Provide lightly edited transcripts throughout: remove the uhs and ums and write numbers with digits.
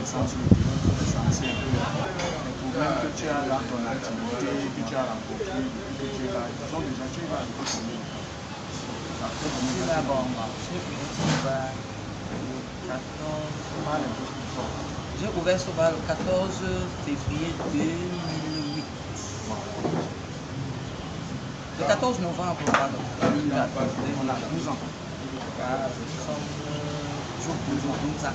descendre sur le terrain pour recenser un peu les problèmes que tu as dans ton activité, que tu as rencontré depuis que tu es là. Disons déjà, tu es là depuis combien de temps? Je suis là, bon, je suis le 14. J'ai ouvert ce bar le 14 février 2008. Le 14 novembre, pardon. On a 12 ans. Nous sommes jour pour jour, 12 ans.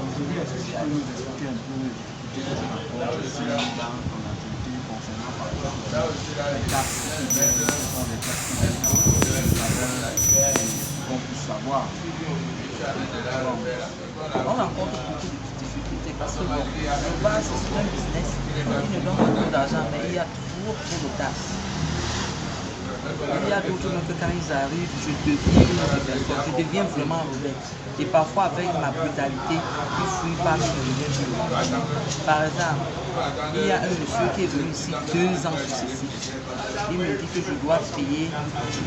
Aujourd'hui, est-ce que tu peux nous expliquer un peu les difficultés que tu rencontres ici dans ton activité concernant par exemple les taxes qui viennent, ce sont des taxes qui viennent qu'on puisse savoir. On rencontre beaucoup de difficultés parce que le bar c'est un business qui ne donne pas beaucoup d'argent, mais il y a toujours trop de taxes. Il y a d'autres que quand ils arrivent, je deviens une autre personne, je deviens vraiment rebelle. Et parfois avec ma brutalité, ils fuient pas mes revenus. Par exemple, il y a un monsieur qui est venu ici 2 ans successifs. Il me dit que je dois payer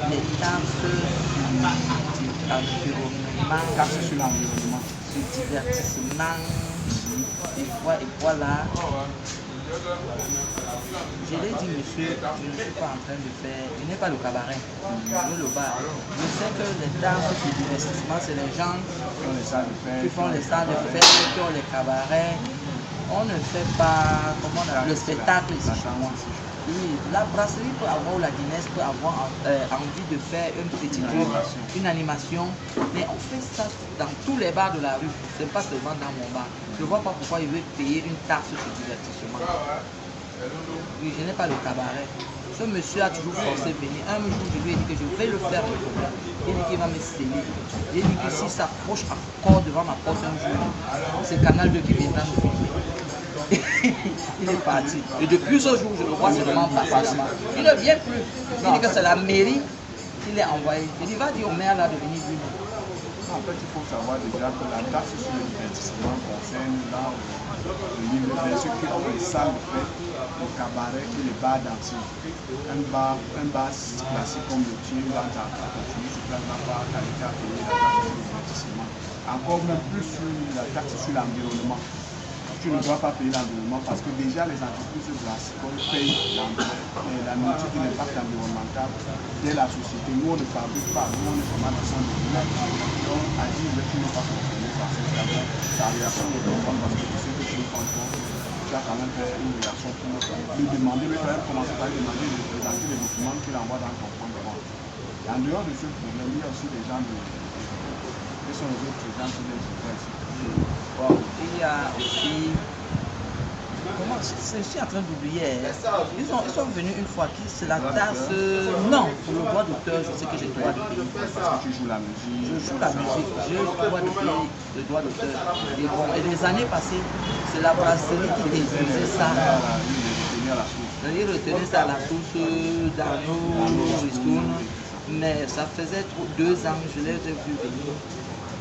les taxes Sur l'environnement, sur divertissement, et voilà. Je l'ai dit, monsieur, je ne suis pas en train de faire, je n'ai pas le cabaret, je le bar. Je sais que les taxes de divertissement, c'est les gens qui font les salles de fête, qui ont les cabarets. On ne fait pas, comment on appelle, le spectacle ici chez moi. Oui, la brasserie peut avoir, ou la Guinness peut avoir envie de faire une petite une animation, mais on fait ça dans tous les bars de la rue, c'est pas seulement dans mon bar. Je ne vois pas pourquoi il veut payer une taxe sur divertissement. Oui, je n'ai pas le cabaret. Ce monsieur a toujours forcé de venir. Un jour, je lui ai dit que je vais le faire le problème. Il dit qu'il va me sceller. Il dit que s'il s'approche encore devant ma porte un jour, c'est Canal 2 qui viendra me filmer. Il est parti. Et depuis ce jour, je le vois seulement passer là-bas. Il ne vient plus. Il dit que c'est la mairie qui l'a envoyé. Il dit, va dire au maire là de venir lui. En fait, il faut savoir déjà que la taxe sur le divertissement concerne dans ceux qui ont les salles de fête, le cabaret et les bars dansés. Un bar classique comme le tien, dans ta continue, tu ne vas pas qualité à payer la taxe sur le divertissement. Encore même plus sur la taxe sur l'environnement. Tu ne dois pas payer l'environnement parce que déjà les entreprises brassicoles payent la nourriture de l'impact environnemental de la société. Nous, on ne fabrique pas, nous, on est vraiment dans son domaine. Donc, à dire que tu n'es pas concerné par cette ta réaction de ton parce que tu sais que tu ne prends pas. Tu as quand même fait une réaction pour lui demander, mais quand même commencer par lui demander de présenter les documents qu'il envoie dans ton compte de vente. Et en dehors de ce problème, il y a aussi des gens qui sont les autres gens qui viennent se faire ici. Bon, il y a aussi, comment, je suis en train d'oublier, ils sont venus une fois, c'est la taxe, non, pour le droit d'auteur, je sais que j'ai le droit de payer. Parce que tu joues la musique. Je joue la musique, j'ai le droit de payer le droit d'auteur. Et bon, et les années passées, c'est la brasserie qui déduisait ça. Il retenait ça à la source d'Arnaud, Ristoun, mais ça faisait 2 ans, je l'ai vu venir.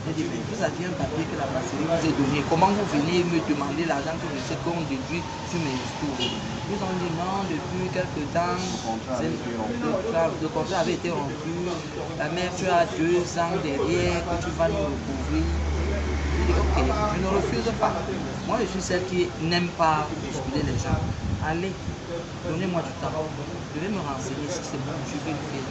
J'ai dit, mais vous aviez un papier que la brasserie vous a donné. Comment vous venez me demander l'argent que je sais qu'on déduit sur mes retours? Ils ont dit non, depuis quelques temps, le contrat avait été rompu. La mère, tu as 2 ans derrière que tu vas nous recouvrir. J'ai dit, ok, je ne refuse pas. Moi, je suis celle qui n'aime pas bousculer les gens. Allez, donnez-moi du temps. Je vais me renseigner si c'est bon, je vais le faire.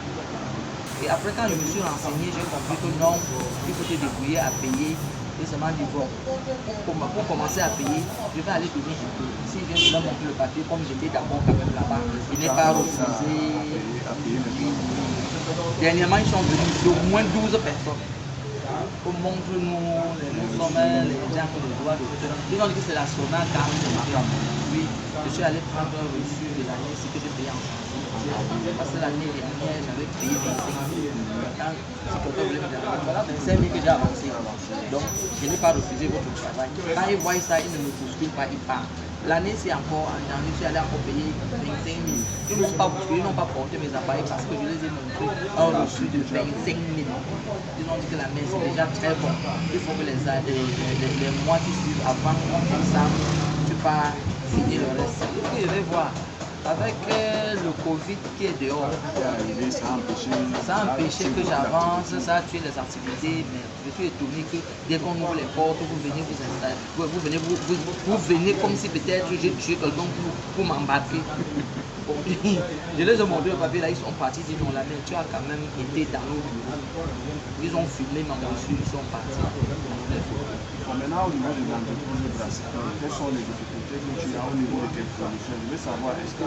Et après, quand je me suis renseigné, j'ai compris que non, il faut te débrouiller à payer. Et ça m'a dit, bon, pour commencer à payer, je vais aller donner un peu. Si je viens de montrer le papier, comme j'étais d'abord quand même là-bas, je n'ai pas refusé. Dernièrement, ils sont venus d'au moins 12 personnes. Pour montrer nous, les sommes, les gens qui ont le droit de faire. Ils ont dit que c'est la Sona car oui, je suis allé prendre un reçu de l'année, c'est que j'ai payé en janvier. Parce que l'année dernière, j'avais payé 25 000. Quand ce voulait me dire, voilà 25 000 que j'ai avancé. Donc, je n'ai pas refusé votre travail. Quand ils voient ça, ils ne me bousculent pas, ils partent. L'année, c'est encore en janvier, je suis allé encore payer 25 000. Ils ne m'ont pas bousculé, ils n'ont pas porté mes appareils parce que je les ai montrés un reçu de 25 000. Ils ont dit que la messe est déjà très bonne. Il faut que les mois qui suivent avant qu'on fasse ça, tu pas finir le reste. Je vais voir. Avec le Covid qui est dehors, ça a empêché que j'avance, ça a tué les activités, mais je suis étonné que dès qu'on ouvre les portes, vous venez vous installer, vous venez comme si peut-être j'ai tué quelqu'un pour m'embarquer. Bon, je les ai montré le papier là, ils sont partis, ils disent non, la mère, tu as quand même été dans nos bureaux. Ils ont filmé, m'ont reçu, ils sont partis. Bon, maintenant, au niveau de l'entreprise brasserie, quelles sont les difficultés que tu as au niveau de tes productions? Je veux savoir, est-ce que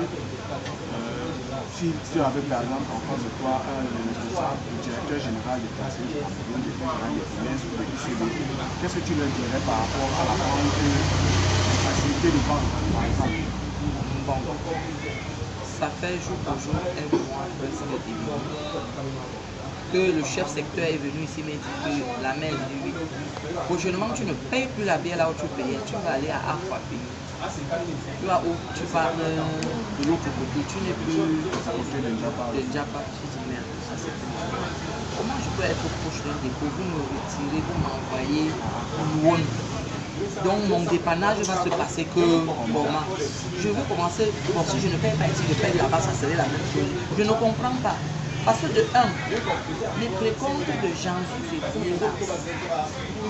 si tu avais par exemple en face de toi un responsable, le directeur général des brasseries, le directeur général des finances ou des ICB, qu'est-ce que tu leur dirais par rapport à la vente, la facilité de vente, par exemple? Bon, ça fait jour pour jour un mois que le chef secteur est venu ici me dit que la mère dit oui. Prochainement, tu ne payes plus la bière là où tu payais, tu vas aller à Aqua payer. Tu vas où tu vas de l'autre côté, tu n'es plus de Japa. Je dis merde, ça c'est fait. Comment je peux être proche d'un dépôt, vous me retirez, vous m'envoyez loin. Donc mon dépannage va se passer que comment je veux commencer, bon si je ne paye pas ici, je paye là-bas, ça serait la même chose. Je ne comprends pas. Parce que de un, les précomptes de janvier, février, mars,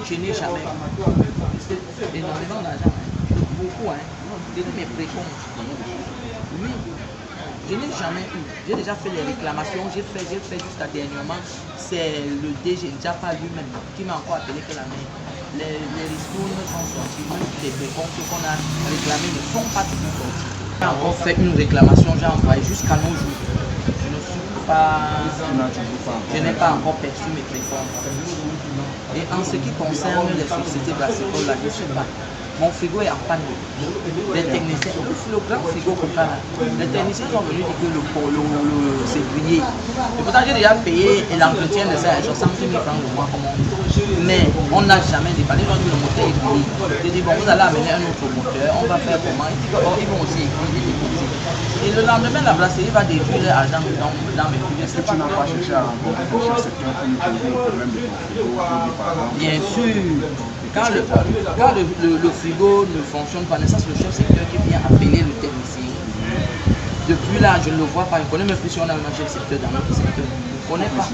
je n'ai jamais eu. C'est énormément d'argent, beaucoup, hein. Mes précomptes. Oui, je n'ai jamais eu. J'ai déjà fait les réclamations, j'ai fait jusqu'à dernièrement. C'est le DG Japa lui-même qui m'a encore appelé que la mère. Les ristournes sont sortis, même les précomptes qu'on a réclamés ne sont pas toujours sortis. J'ai encore fait une réclamation, j'ai envoyé jusqu'à nos jours. Je n'ai pas encore perçu mes précomptes. Et en ce qui concerne les sociétés brasseries, là, je ne sais pas. Mon frigo est en panne. Les techniciens, le grand frigo comme ça, les techniciens sont venus dire que c'est grillé. Et pourtant, j'ai déjà payé l'entretien de ça à 60 000 francs le mois. Mais on n'a jamais dépanné. Ils ont dit que le moteur est grillé. J'ai dit, bon, vous allez amener un autre moteur, on va faire comment? Ils disent qu'ils vont aussi écrire. Et le lendemain, la brasserie va détruire l'argent dans mes prix. Est-ce que tu n'as pas cherché à rencontrer le secteur pour lui poser le problème de ton frigo? Bien sûr. Quand le frigo ne fonctionne pas, c'est le chef secteur qui vient appeler le technicien. Depuis là, je ne le vois pas. Je ne connais même plus si on a un chef secteur dans notre secteur. Je ne connais pas.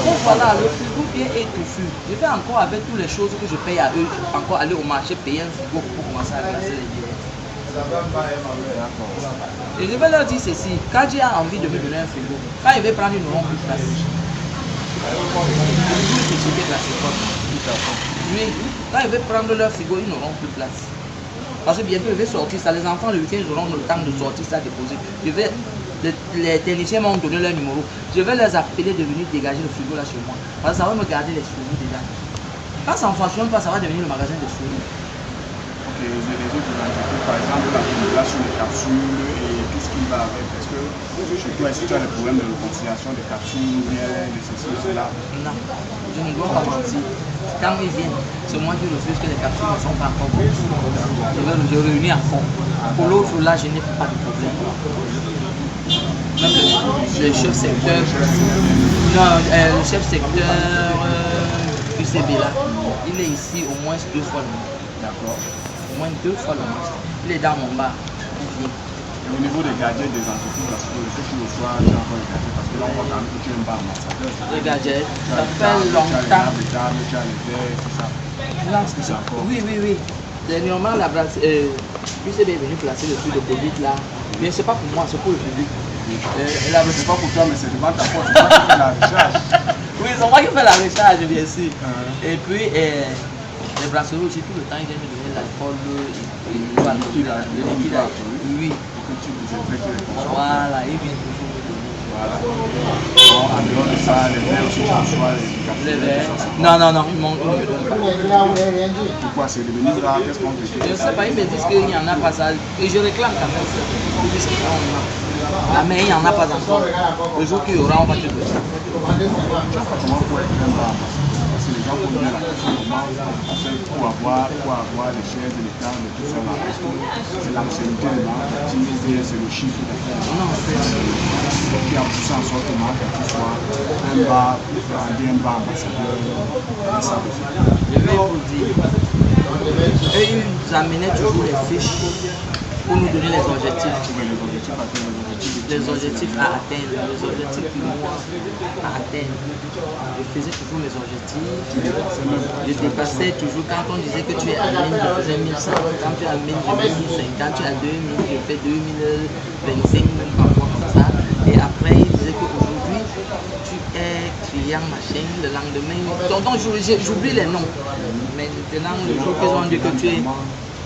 Donc voilà, le frigo bien étouffu. Je vais encore avec toutes les choses que je paye à eux, encore aller au marché, payer un frigo pour commencer à placer les bières. Et je vais leur dire ceci, quand j'ai envie de me donner un frigo, quand il veut prendre, ils n'auront plus de place. Oui, quand ils veulent prendre leur frigo, ils n'auront plus de place. Parce que bientôt ils vont sortir ça, les enfants le week-end ils auront le temps de sortir ça, déposer. Les techniciens m'ont donné leur numéro. Je vais les appeler de venir dégager le frigo là chez moi. Parce que ça va me garder les souris déjà. Quand ça ne fonctionne pas, ça va devenir le magasin de souris. Ok, j'ai des autres entreprises, par exemple la formulation des capsules et tout ce qui va avec. Est-ce que chez toi, est-ce que tu as des problèmes de réconciliation des capsules ou bien de ceci ou cela? Non, je ne dois pas mentir. Quand ils viennent, c'est moi qui refuse que les capsules ne sont pas encore bonnes. Je réunis à fond. Pour l'autre, là, je n'ai pas de problème. Même le chef secteur, le chef secteur UCB là, il est ici au moins 2 fois le mois. D'accord. Au moins 2 fois le mois. Il est dans mon bar. Et au niveau des gadgets des entreprises, parce que ce qui reçoit, j'ai encore les gadgets, parce que là on voit quand même que tu es un bar ambassadeur. Les gadgets, ça fait longtemps. Tu as les verres, tout ça. Oui. Dernièrement, la UCB est venu placer le truc de Covid là. Mais c'est pas pour moi, c'est pour le public. C'est pas pour toi, mais c'est devant ta porte, c'est toi qui fais la recharge. Oui, c'est moi qui fais la recharge, bien sûr. Et puis, les brasseries aussi, tout le temps, ils viennent me donner l'alcool et le liquide. Oui. Voilà, ils viennent toujours me donner. Voilà. Bon, en dehors de ça, les verres aussi, tu reçois les verres. Non, ils ne me donnent pas. Pourquoi c'est devenu rare? Qu'est-ce qu'on te dit? Je ne sais pas, ils me disent qu'il n'y en a pas ça. Et je réclame quand même ça. Ils disent qu'il y en a. Ah, mais il n'y en a pas encore. Le jour qu'il y aura, on va te donner ça. Comment pour être un bar? Parce que les gens gens posent la question comment pour avoir les chaises de l'État, de tout ça là, parce que c'est l'ancienneté de Marc, c'est le chiffre d'affaires. Qui a poussé en sorte que Marc soit un bar ambassadeur. Je vais vous dire, et ils nous amenaient toujours les fiches pour nous donner les objectifs. Les objectifs à atteindre, les objectifs du mois à atteindre. Je faisais toujours mes objectifs. Je dépassais toujours. Quand on disait que tu es à 1000, je faisais 1100. Quand tu es à 1000, je fais 1005. Quand tu es à 2000, je fais 2025, même parfois comme ça. Et après, il disait qu'aujourd'hui, tu es client, machin. Le lendemain, donc j'oublie les noms. Maintenant, le jour qu'ils ont dit que tu es.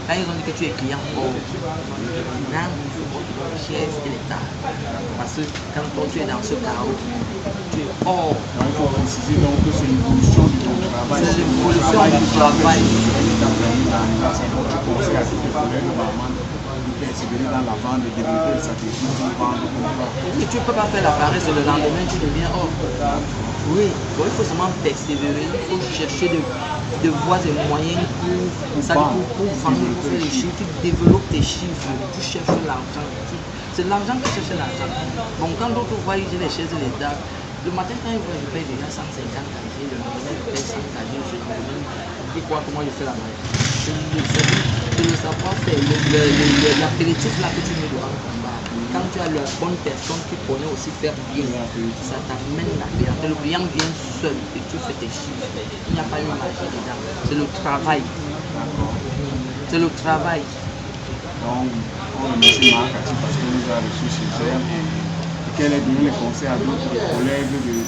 Quand ils ont dit que tu es client, maintenant, il faut chaise et l'État. Parce que quand toi, tu es dans ce chaos, tu es hors. Il faut préciser donc que c'est l'évolution de ton travail. C'est l'évolution du travail. Dans la vente, de développer le sacrifice, et tu ne peux pas faire la paresse le lendemain, tu deviens hors. Oui, donc il faut seulement persévérer, il faut chercher de voies et moyens pour vendre, pour faire les chiffres, tu développes tes chiffres, tu cherches l'argent. C'est l'argent qui cherche l'argent. Bon, quand d'autres voient, j'ai les chaises de l'État. Le matin, quand ils voient, je paye déjà 150 casiers, le lendemain, je paye 100 casiers, je suis dans le même. Tu crois comment je fais la maille? C'est le savoir-faire, l'apéritif là que tu mets devant le combat. Quand tu as la bonne personne qui connaît aussi faire bien, ça t'amène la clientèle. Le client vient seul et tu fais tes chiffres. Il n'y a pas une magie dedans. C'est le travail. C'est le travail. Donc, on remercie Marc parce qu'il nous a reçus chez elle et qu'elle ait donné les conseils à d'autres collègues de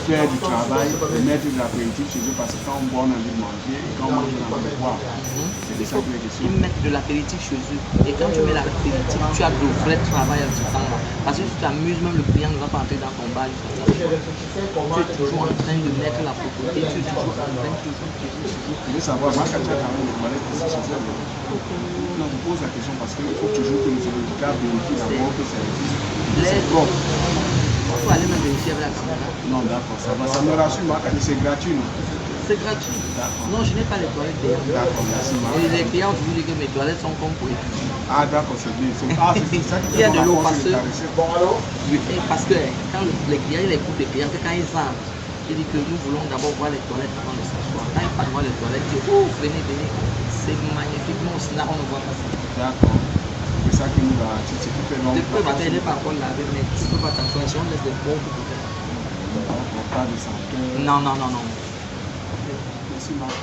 faire du travail, de mettre de l'apéritif chez eux parce que quand on boit, on a envie de manger et quand on mange, on a envie de boire. C'est de ça qu'il est question. Ils mettent de l'apéritif chez eux et quand tu mets l'apéritif, tu as de vrai travail à ce temps-là. Parce que si tu t'amuses, même le client ne va pas entrer dans ton bar. Tu es toujours en train de mettre la propreté, tu es toujours en train de toujours. Je veux savoir, Marc a quand même les toilettes ici chez elle. Non, je pose la question parce qu'il faut toujours que les avocats vérifient d'abord que ça existe. Il faut aller me vérifier avec la caméra. Non, d'accord, ça va. Ça me rassure, Marc, c'est gratuit, non? C'est gratuit. Non, je n'ai pas les toilettes d'ailleurs. D'accord, merci, Marc. Et les clients vous disent que mes toilettes sont comme pour les filles. Ah, d'accord, c'est bien. Ah, c'est ça qui Il y a de l'eau parce parce que quand les clients, il écoute les clients, que quand ils entrent, il dit que nous voulons d'abord voir les toilettes avant de s'asseoir. Quand ils passent voir les toilettes, ils disent, oh, venez, venez. C'est magnifique, nous aussi là, on ne voit pas ça. D'accord. C'est ça qui nous va. C'est tout fait long. Depuis le matin, il n'est pas encore lavé, mais tu ne peux pas t'asseoir. Si on laisse des pauvres, peut-être. Pas de santé. Non, non, non, non. Merci, Marc.